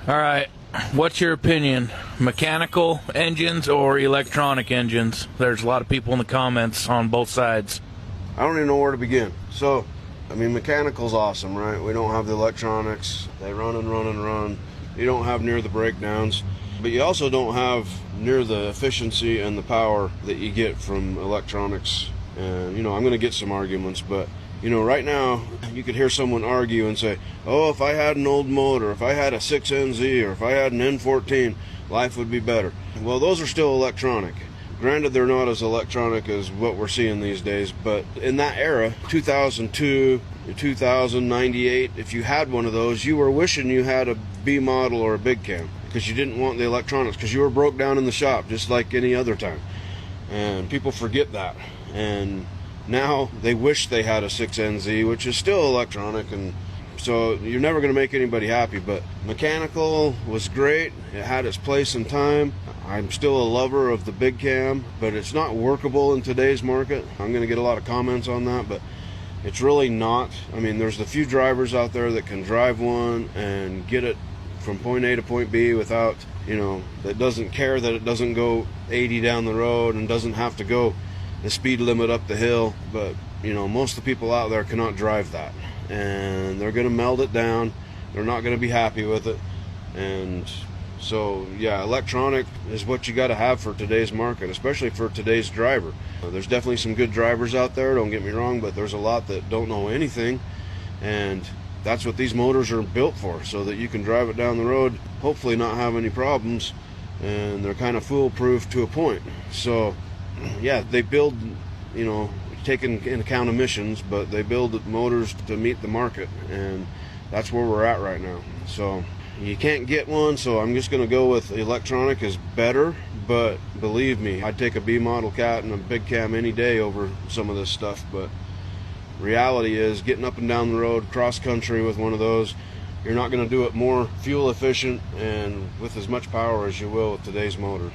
All right. What's your opinion? Mechanical engines or electronic engines? There's a lot of people in the comments on both sides. I don't even know where to begin. So, I mean, mechanical's awesome, right? We don't have the electronics. They run and run and run. You don't have near the breakdowns, but you also don't have near the efficiency and the power that you get from electronics. And, I'm going to get some arguments, but, right now you could hear someone argue and say, oh, if I had an old motor, if I had a 6NZ or if I had an N14, life would be better. Well, those are still electronic. Granted, they're not as electronic as what we're seeing these days, but in that era, 2002, 2098, if you had one of those, you were wishing you had a B model or a big cam because you didn't want the electronics because you were broke down in the shop just like any other time. And people forget that. And now they wish they had a 6NZ, which is still electronic, and so you're never going to make anybody happy. But mechanical was great. It had its place in time. I'm still a lover of the big cam, but it's not workable in today's market. I'm going to get a lot of comments on that, but it's really not. I mean, there's a few drivers out there that can drive one and get it from point A to point B without, that doesn't care that it doesn't go 80 down the road and doesn't have to go the speed limit up the hill. But, most of the people out there cannot drive that, and they're going to melt it down. They're not going to be happy with it. And so, yeah, electronic is what you got to have for today's market, especially for today's driver. There's definitely some good drivers out there, don't get me wrong, but there's a lot that don't know anything, and that's what these motors are built for, so that you can drive it down the road, hopefully not have any problems, and they're kind of foolproof to a point. So, yeah, they build, taking into account emissions, but they build motors to meet the market, and that's where we're at right now. So you can't get one, so I'm just going to go with electronic is better, but believe me, I'd take a B model cat and a big cam any day over some of this stuff. But reality is, getting up and down the road, cross country with one of those, you're not going to do it more fuel efficient and with as much power as you will with today's motor.